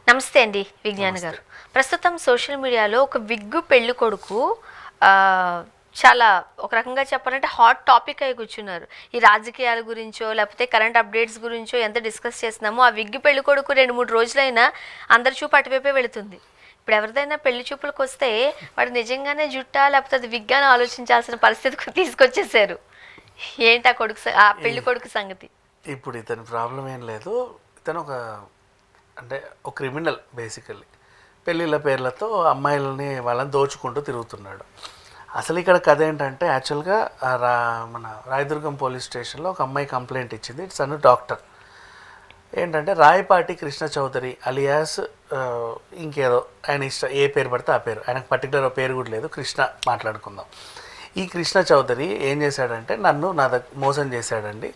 నమస్తే అండి విజ్ఞాన్ గారు. ప్రస్తుతం సోషల్ మీడియాలో ఒక విగ్గు పెళ్లి కొడుకు చాలా ఒక రకంగా చెప్పాలంటే హాట్ టాపిక్ అయి కూర్చున్నారు. ఈ రాజకీయాల గురించో లేకపోతే కరెంట్ అప్డేట్స్ గురించో ఎంత డిస్కస్ చేస్తున్నామో ఆ విగ్గు పెళ్లి కొడుకు 2-3 రోజులైనా అందరి చూపు అటువైపే వెళుతుంది. ఇప్పుడు ఎవరిదైనా పెళ్లి చూపులకు వస్తే వాడు నిజంగానే జుట్టా లేకపోతే అది విగ్గాని ఆలోచించాల్సిన పరిస్థితికి తీసుకొచ్చేసారు. ఏంటి ఆ పెళ్లి కొడుకు సంగతి? ఇప్పుడు ఇతని ప్రాబ్లం ఏం లేదు. ఇతను అంటే ఒక క్రిమినల్ బేసికల్లీ. పెళ్ళిళ్ళ పేర్లతో అమ్మాయిలని వాళ్ళని దోచుకుంటూ తిరుగుతున్నాడు. అసలు ఇక్కడ కథ ఏంటంటే యాక్చువల్గా మన రాయదుర్గం పోలీస్ స్టేషన్లో ఒక అమ్మాయి కంప్లైంట్ ఇచ్చింది. It's Anu doctor. ఏంటంటే రాయపాటి కృష్ణ చౌదరి అలియాస్ ఇంకేదో ఆయన ఇష్టం, ఏ పేరు పడితే ఆ పేరు, ఆయనకు పర్టికులర్ పేరు కూడా లేదు, కృష్ణ మాట్లాడుకుందాం. ఈ కృష్ణ చౌదరి ఏం చేశాడంటే నన్ను మోసం చేశాడండి,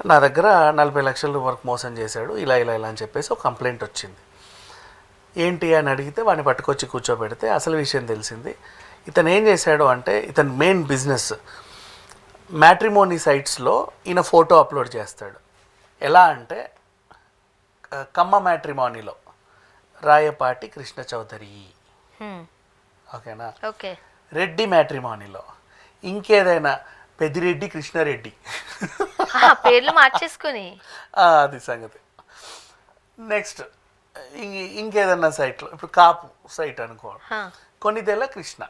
నా దగ్గర 40 లక్షల వరకు మోసం చేశాడు, ఇలా ఇలా ఇలా అని చెప్పేసి ఒక కంప్లైంట్ వచ్చింది. ఏంటి అని అడిగితే వాడిని పట్టుకొచ్చి కూర్చోబెడితే అసలు విషయం తెలిసింది. ఇతను ఏం చేశాడు అంటే ఇతను మెయిన్ బిజినెస్ మ్యాట్రిమోనీ సైట్స్లో ఈయన ఫోటో అప్లోడ్ చేస్తాడు. ఎలా అంటే కమ్మ మ్యాట్రిమోనీలో రాయపాటి కృష్ణ చౌదరి, ఓకేనా, ఓకే. రెడ్డి మ్యాట్రిమోనీలో ఇంకేదైనా పెద్దిరెడ్డి కృష్ణారెడ్డి, పేర్లు మార్చేసుకుని అది సంగతి. నెక్స్ట్ ఇంకేదన్నా సైట్లో ఇప్పుడు కాపు సైట్ అనుకో, కొన్నిదేళ్ళ కృష్ణ.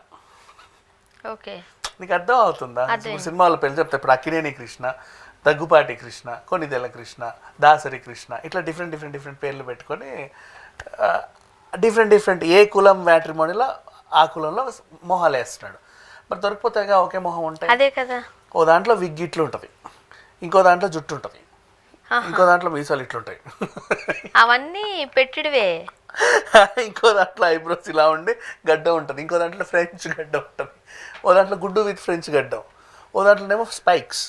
ఓకే, నీకు అర్థం అవుతుందా? సినిమాలో పేర్లు చెప్తా. ఇప్పుడు అక్కినేని కృష్ణ, దగ్గుపాటి కృష్ణ, కొన్నిదేళ్ళ కృష్ణ, దాసరి కృష్ణ, ఇట్లా డిఫరెంట్ పేర్లు పెట్టుకొని డిఫరెంట్ ఏ కులం మ్యాట్రిమోనీలో ఆ కులంలో మొహాలు వేస్తున్నాడు. మరి దొరికిపోతాయిగా ఒకే మొహం ఉంటాయి. అదే కదా. ఓ దాంట్లో విగ్ ఇట్లు ఉంటుంది, ఇంకో దాంట్లో జుట్టు ఉంటుంది, ఇంకో దాంట్లో మీసాలు ఇట్లుంటాయి, అవన్నీ పెట్టుడువే. ఇంకో దాంట్లో ఐబ్రోస్ ఇలా ఉండి గడ్డ ఉంటుంది, ఇంకో దాంట్లో ఫ్రెంచ్ గడ్డ ఉంటుంది, ఓ దాంట్లో గుడ్డు విత్ ఫ్రెంచ్ గడ్డం, ఓ దాంట్లోనేమో స్పైక్స్.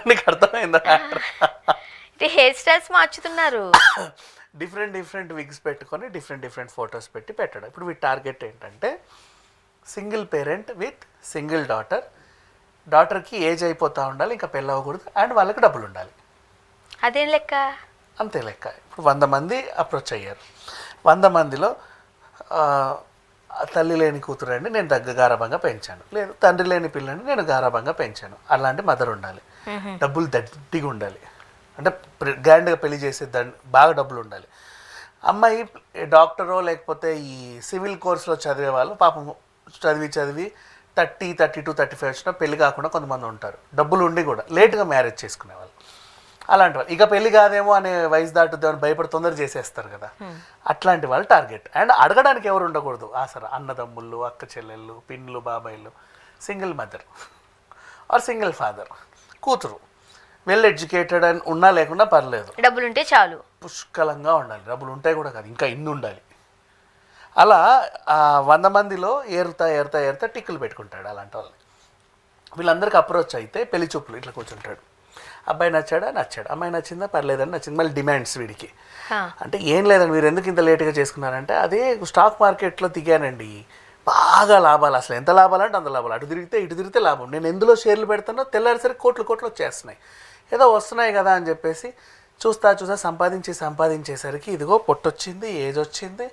నీకు అర్థమైందా? హెయిర్ స్టైల్స్ మార్చుతున్నారు. డిఫరెంట్ విగ్స్ పెట్టుకొని డిఫరెంట్ ఫొటోస్ పెట్టి పెట్టడం. ఇప్పుడు వీటి టార్గెట్ ఏంటంటే సింగిల్ పేరెంట్ విత్ సింగిల్ డాటర్కి ఏజ్ అయిపోతూ ఉండాలి, ఇంకా పెళ్ళి అవ్వకూడదు, అండ్ వాళ్ళకి డబ్బులు ఉండాలి. అదేం లెక్క? అంతే లెక్క. ఇప్పుడు 100 మంది అప్రోచ్ అయ్యారు. 100 మందిలో తల్లి లేని కూతురండి నేను గారాబంగా పెంచాను, లేదు తండ్రి లేని పిల్లని నేను గారాబంగా పెంచాను, అలాంటి మదర్ ఉండాలి, డబ్బులు దడ్డిగా ఉండాలి, అంటే గ్రాండ్గా పెళ్లి చేసే బాగా డబ్బులు ఉండాలి. అమ్మాయి డాక్టరో లేకపోతే ఈ సివిల్ కోర్సులో చదివే వాళ్ళు పాపం చదివి 30, 32, 35 వచ్చినా పెళ్లి కాకుండా కొంతమంది ఉంటారు, డబ్బులు ఉండి కూడా లేట్గా మ్యారేజ్ చేసుకునేవాళ్ళు. అలాంటి వాళ్ళు ఇక పెళ్లి కాదేమో అనే వయసు దాటుద్దామని భయపడి తొందర చేసేస్తారు కదా, అట్లాంటి వాళ్ళు టార్గెట్. అండ్ అడగడానికి ఎవరు ఉండకూడదు, ఆసరా అన్నదమ్ముళ్ళు, అక్క చెల్లెళ్ళు, పిన్నులు, బాబాయిలు, single mother or single father, కూతురు, వెల్ ఎడ్యుకేటెడ్ అని ఉన్నా లేకుండా పర్లేదు, డబ్బులు ఉంటే చాలు, పుష్కలంగా ఉండాలి. డబ్బులు ఉంటాయి కూడా కాదు, ఇంకా ఇన్ని ఉండాలి. అలా 100 మందిలో ఏరుతా టిక్కులు పెట్టుకుంటాడు అలాంటి వాళ్ళని. వీళ్ళందరికీ అప్రోచ్ అయితే పెళ్లి చూపులు ఇట్లా కూర్చుంటాడు. అబ్బాయి నచ్చాడు, అమ్మాయి నచ్చిందా, పర్లేదని నచ్చింది, మళ్ళీ డిమాండ్స్ వీడికి. అంటే ఏం లేదండి మీరు ఎందుకు ఇంత లేట్గా చేసుకున్నారంటే అదే స్టాక్ మార్కెట్లో దిగానండి, బాగా లాభాలు, అసలు ఎంత లాభాలు అంటే అంత లాభాలు, అటు తిరిగితే ఇటు తిరిగితే లాభం, నేను ఎందులో షేర్లు పెడతానో తెల్లారిసరికి కోట్లు వచ్చేస్తున్నాయి, ఏదో వస్తున్నాయి కదా అని చెప్పేసి చూస్తా సంపాదించేసరికి ఇదిగో పొట్టొచ్చింది, ఏజ్ వచ్చింది,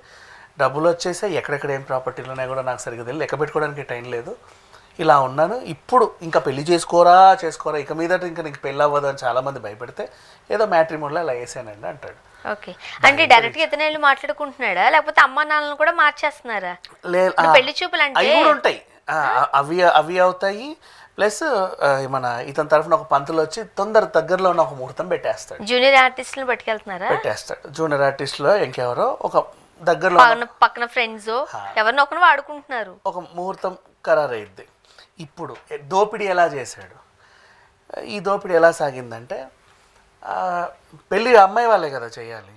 డబ్బులు వచ్చేసాయి, ఎక్కడెక్కడ ఏం ప్రాపర్టీలు ఉన్నాయి కూడా నాకు సరిగ్గా తెలియదు, లెక్క పెట్టుకోవడానికి టైం లేదు, ఇలా ఉన్నాను. ఇప్పుడు ఇంకా పెళ్లి చేసుకోరా ఇక మీదట ఇంకా నీకు పెళ్ళి అవ్వదు అని చాలామంది భయపెడితే ఏదో మ్యాట్రిమోనీలో అలా వేసానండి అంటాడు. ఓకే, అంటే డైరెక్ట్గా ఇతను వెళ్ళి మాట్లాడుకుంటున్నాడా లేకపోతే అమ్మా నాన్నలు కూడా మార్చేస్తున్నారా? పెళ్లి చూపులు అంటే అవి కూడా ఉంటాయి, అవి అవుతాయి. ప్లస్ మన ఇతని తరఫున ఒక పంతులు వచ్చి దగ్గరలో ఉన్న ఒక ముహూర్తం పెట్టేస్తాడు. జూనియర్ ఆర్టిస్టులు పెట్టేస్తాడు. జూనియర్ ఆర్టిస్టులో ఇంకెవరో ఒక దగ్గరలో పక్కన ఫ్రెండ్స్ ఎవరినో ఒకరు వాడుకుంటున్నారు, ఒక ముహూర్తం ఖరారయ్యిద్ది. ఇప్పుడు దోపిడీ ఎలా చేశాడు, ఈ దోపిడీ ఎలా సాగిందంటే పెళ్ళి అమ్మాయి వాళ్ళే కదా చేయాలి,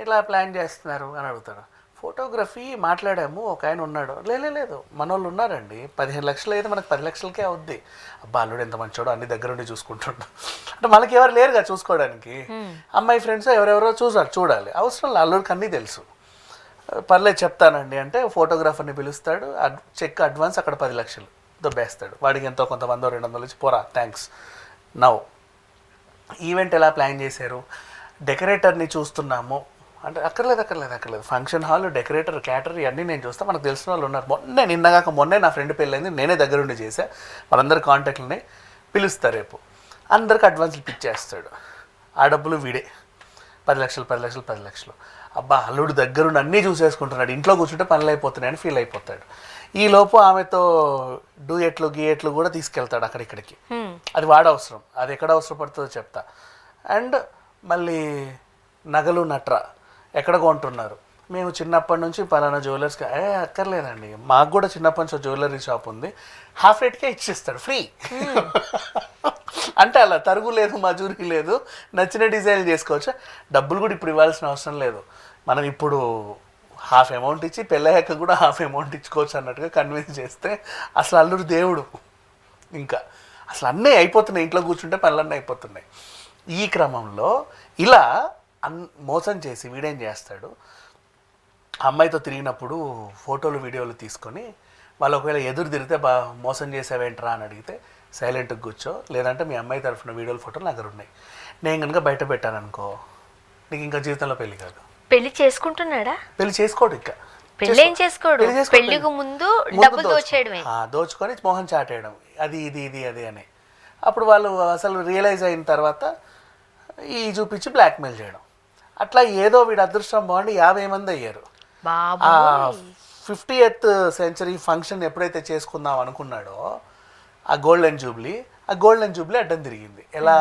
ఎలా ప్లాన్ చేస్తున్నారు అని అడుగుతాడు. ఫోటోగ్రఫీ మాట్లాడాము, ఒక ఆయన ఉన్నాడు, లేదు మన వాళ్ళు ఉన్నారండి, 15 లక్షలు అయితే మనకు 10 లక్షలకే అవుద్ది, అబ్బా అల్లుడు ఎంత మంచోడు అన్ని దగ్గరుండి చూసుకుంటుండు, అంటే మనకి ఎవరు లేరుగా చూసుకోవడానికి, అమ్మాయి ఫ్రెండ్స్ ఎవరెవరో చూడాలి, అవసరం అల్లుడికి అన్నీ తెలుసు, పర్లేదు చెప్తానండి అంటే ఫోటోగ్రాఫర్ని పిలుస్తాడు, చెక్ అడ్వాన్స్ అక్కడ 10 లక్షలు దొబ్బేస్తాడు, వాడికి ఎంతో కొంత 100-200 ఇచ్చి పోరా థ్యాంక్స్. నౌ ఈవెంట్ ఎలా ప్లాన్ చేశారు, డెకరేటర్ని చూస్తున్నాము అంటే అక్కర్లేదు ఫంక్షన్ హాల్, డెకరేటర్, క్యాటర్ ఇవన్నీ నేను చూస్తాను. మనకు తెలిసిన వాళ్ళు ఉన్నారు. మొన్నే నా ఫ్రెండ్ పెళ్ళైంది, నేనే దగ్గరుండి చేశా. వాళ్ళందరి కాంటాక్ట్లని పిలుస్తా రేపు. అందరికి అడ్వాన్స్లు పిచ్చేస్తాడు. ఆ డబ్బులు వీడే 10 లక్షలు. అబ్బా అల్లుడు దగ్గరుండి అన్నీ చూసేసుకుంటున్నాడు, ఇంట్లో కూర్చుంటే పనులు అయిపోతున్నాయని ఫీల్ అయిపోతాడు. ఈ లోపు ఆమెతో డూయెట్లు గీయెట్లు కూడా తీసుకెళ్తాడు అక్కడిక్కడికి. అది వాడ అవసరం, అది ఎక్కడ అవసరపడుతుందో చెప్తా. అండ్ మళ్ళీ నగలు నట్ర ఎక్కడ కొంటున్నారు, మేము చిన్నప్పటి నుంచి పలానా జ్యువెలర్స్కి అక్కర్లేదండి, మాకు కూడా చిన్నప్పటి నుంచి జ్యువెలరీ షాప్ ఉంది, హాఫ్ రేట్కే ఇచ్చేస్తాడు ఫ్రీ. అంటే అలా తరుగు లేదు, మజూరీ లేదు, నచ్చిన డిజైన్ చేసుకోవచ్చు. డబ్బులు కూడా ఇప్పుడు ఇవ్వాల్సిన అవసరం లేదు, మనం ఇప్పుడు హాఫ్ అమౌంట్ ఇచ్చి పెళ్ళయ్యాక కూడా హాఫ్ అమౌంట్ ఇచ్చుకోవచ్చు అన్నట్టుగా కన్విన్స్ చేస్తే అసలు అల్లుడు దేవుడు. ఇంకా అసలు అన్నీ అయిపోతున్నాయి, ఇంట్లో కూర్చుంటే పనులన్నీ అయిపోతున్నాయి. ఈ క్రమంలో ఇలా మోసం చేసి వీడేం చేస్తాడు, అమ్మాయితో తిరిగినప్పుడు ఫోటోలు వీడియోలు తీసుకొని వాళ్ళు ఒకవేళ ఎదురు తిరిగితే మోసం చేసావేంట్రా అని అడిగితే సైలెంట్గా కూర్చో, లేదంటే మీ అమ్మాయి తరఫున వీడియోలు ఫోటోలు నా దగ్గర ఉన్నాయి, నేను కనుక బయట పెట్టాను అనుకో నీకు ఇంకా జీవితంలో పెళ్లి కాదు. పెళ్లి చేసుకుంటున్నాడా? పెళ్లి చేసుకోడు. ఇంకా పెళ్లి ఏం చేసుకోడు, పెళ్లికి ముందు డబ్బులు దోచేయడమే, దోచుకొని మోహన్ చాటేయడం, అది ఇది అని. అప్పుడు వాళ్ళు అసలు రియలైజ్ అయిన తర్వాత ఈ చూపించి బ్లాక్మెయిల్ చేయడం. అట్లా ఏదో వీడు అదృష్టం బాగుండి 50 మంది అయ్యారు. 50th సెంచరీ ఫంక్షన్ ఎప్పుడైతే చేసుకుందాం అనుకున్నాడో ఆ గోల్డెన్ జూబ్లీ అడ్డం తిరిగింది. ఎలా?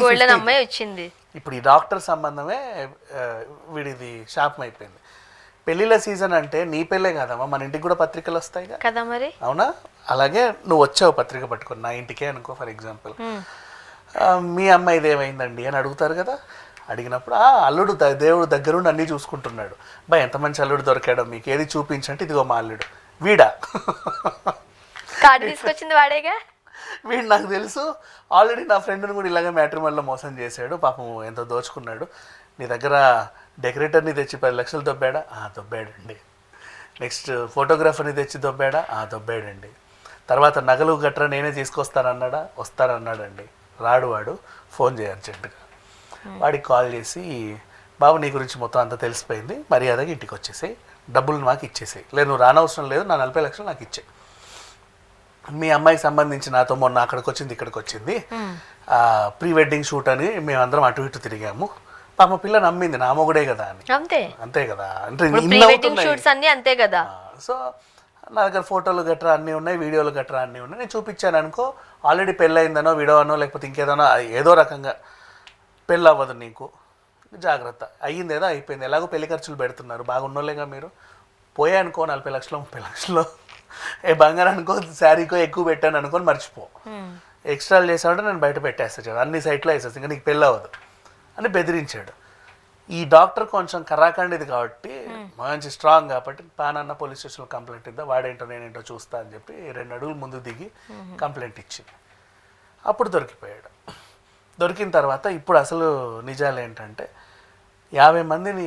గోల్డెన్ అమ్మాయి వచ్చింది. ఇప్పుడు ఈ డాక్టర్ సంబంధమే వీడిది శాపం అయిపోయింది. పెళ్ళిళ్ళ సీజన్ అంటే నీ పెళ్ళే కాదమ్మా, మన ఇంటికి కూడా పత్రికలు వస్తాయి కదా మరి. అవునా? అలాగే నువ్వు వచ్చావు పత్రిక పట్టుకొని నా ఇంటికే అనుకో ఫర్ ఎగ్జాంపుల్, మీ అమ్మాయిది ఏమైందండి అని అడుగుతారు కదా. అడిగినప్పుడు అల్లుడు దేవుడు దగ్గరుండి అన్నీ చూసుకుంటున్నాడు, బా ఎంత మంచి అల్లుడు దొరికాడో మీకు, ఏది చూపించంటే ఇదిగో మా అల్లుడు. వీడా? కార్డు తీసుకొచ్చింది వాడేగా. వీడు నాకు తెలుసు, ఆల్రెడీ నా ఫ్రెండ్ని కూడా ఇలాగే మ్యాట్రిమోనీలో మోసం చేశాడు, పాపం ఎంతో దోచుకున్నాడు, నీ దగ్గర డెకరేటర్ని తెచ్చి 10 లక్షలు దొబ్బాడా? దొబ్బాడండి. నెక్స్ట్ ఫోటోగ్రాఫర్ని తెచ్చి దొబ్బాడా? దొబ్బాడండి. తర్వాత నగలు గట్రా నేనే తీసుకొస్తానన్నాడా? వస్తానన్నాడండి. రాడు వాడు, ఫోన్ చేయ అర్జెంటుగా. వాడికి కాల్ చేసి, బాబు నీ గురించి మొత్తం అంతా తెలిసిపోయింది, మర్యాదగా ఇంటికి వచ్చేసాయి, డబ్బులు నాకు ఇచ్చేసాయి, లేదు నువ్వు రానవసరం లేదు, నా 40 లక్షలు నాకు ఇచ్చాయి, మీ అమ్మాయికి సంబంధించి నాతో మొన్న అక్కడికి వచ్చింది ఇక్కడికి వచ్చింది, ప్రీ వెడ్డింగ్ షూట్ అని మేమందరం అటు ఇటు తిరిగాము, పాప పిల్ల నమ్మింది నా మొగుడే కదా అని. అంతే కదా, అంటే అంతే కదా. సో నా దగ్గర ఫోటోలు గట్రా అన్నీ ఉన్నాయి, వీడియోలు గట్రా అన్నీ ఉన్నాయి, నేను చూపించాను అనుకో, ఆల్రెడీ పెళ్ళయిందనో విడవనో లేకపోతే ఇంకేదనో ఏదో రకంగా పెళ్ళి అవ్వదు నీకు, జాగ్రత్త. అయ్యింది ఏదో అయిపోయింది, ఎలాగో పెళ్లి ఖర్చులు పెడుతున్నారు, బాగున్నోళ్ళేగా మీరు, పోయా అనుకో 40 లక్షలు 30 లక్షలు, బంగారం అనుకో శారీకో ఎక్కువ పెట్టాను అనుకోని మర్చిపో, ఎక్స్ట్రాలు చేసామంటే నేను బయట పెట్టేస్తాను, అన్ని సైట్లో వేసేస్తాను, ఇంకా నీకు పెళ్ళి అవ్వదు అని బెదిరించాడు. ఈ డాక్టర్ కొంచెం కరాకండిది కాబట్టి మంచి స్ట్రాంగ్ కాబట్టి పానన్న పోలీస్ స్టేషన్లో కంప్లైంట్ ఇద్దా, వాడేంటో నేనేంటో చూస్తా అని చెప్పి 2 అడుగులు ముందు దిగి కంప్లైంట్ ఇచ్చింది. అప్పుడు దొరికిపోయాడు. దొరికిన తర్వాత ఇప్పుడు అసలు నిజాలు ఏంటంటే 50 మందిని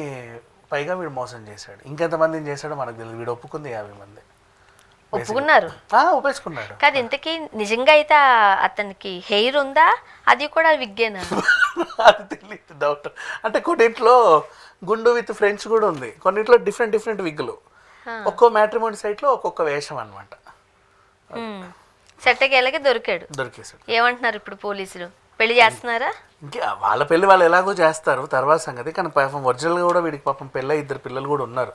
పైగా వీడు మోసం చేశాడు. ఇంకెంతమందిని చేశాడో మనకు తెలియదు. వీడు ఒప్పుకుంది 50 మంది ఒప్పుకున్నారు, ఒప్పేసుకున్నాడు. కాదు ఇంతకీ నిజంగా అయితే అతనికి హెయిర్ ఉందా, అది కూడా విగ్గేనా? అది తెలియదు, డౌట్. అంటే కొన్నింట్లో గుండు విత్ ఫ్రెండ్స్ కూడా ఉంది, కొన్నింట్లో డిఫరెంట్ విగ్గులు, ఒక్కో మ్యాట్రిమోనీ సైట్లో ఒక్కొక్క వేషం అనమాట. సెట్టకేళ్ళకి దొరికేసాడు. ఏమంటున్నారు ఇప్పుడు పోలీసులు? పెళ్లి చేస్తున్నారా? ఇంకా వాళ్ళ పెళ్లి వాళ్ళు ఎలాగో చేస్తారు, తర్వాత సంగతి. కానీ పాపం ఒరిజినల్గా కూడా వీడికి పాపం పెళ్ళి 2 పిల్లలు కూడా ఉన్నారు.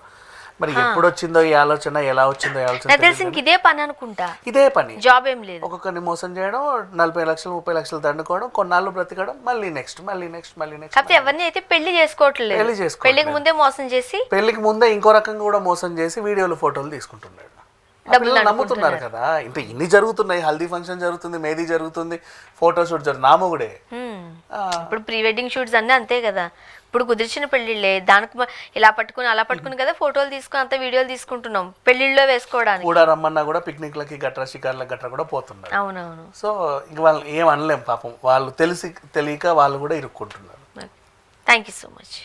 మరి ఎప్పుడు వచ్చిందో ఈ ఆలోచన, ఎలా వచ్చిందో ఈ ఆలోచన, ఇదే పని అనుకుంటా, ఇదే పని, జాబ్ ఏం లేదు. ఒక్కొక్కరిని మోసం చేయడం, 40 లక్షలు 30 లక్షలు దండుకోవడం, కొన్నాళ్ళు బ్రతికడం, మళ్ళీ నెక్స్ట్. కాకపోతే ఎవరిని అయితే పెళ్లి చేసుకోవట్లేదు, పెళ్లికి ముందే మోసం చేసి, పెళ్లికి ముందే ఇంకో రకంగా కూడా మోసం చేసి వీడియోలు ఫోటోలు తీసుకుంటున్నాడు. నమ్ముతున్నారు కదా. ఇంత ఇన్ని జరుగుతున్నాయి, హల్దీ ఫంక్షన్ జరుగుతుంది, మేదీ జరుగుతుంది, ఫోటో షూట్ జరుగుతుంది, నా మొగుడే. ఇప్పుడు ప్రీ వెడ్డింగ్ షూట్స్ అన్నీ అంతే కదా. ఇప్పుడు కుదిర్చిన పెళ్లిళ్ళే, దానికి ఇలా పట్టుకుని అలా పట్టుకుని కదా ఫోటోలు తీసుకుని అంత వీడియోలు తీసుకుంటున్నాం పెళ్లిళ్ళలో వేసుకోవడానికి. కూడా రమ్మన్నా కూడా పిక్నిక్లకి గట్రా షికార్లకి గట్రా కూడా పోతున్నారు. అవునవును. సో ఇంక వాళ్ళు ఏం అనలేం పాపం, వాళ్ళు తెలియక వాళ్ళు కూడా ఇరుక్కుంటున్నారు. Thank you so much.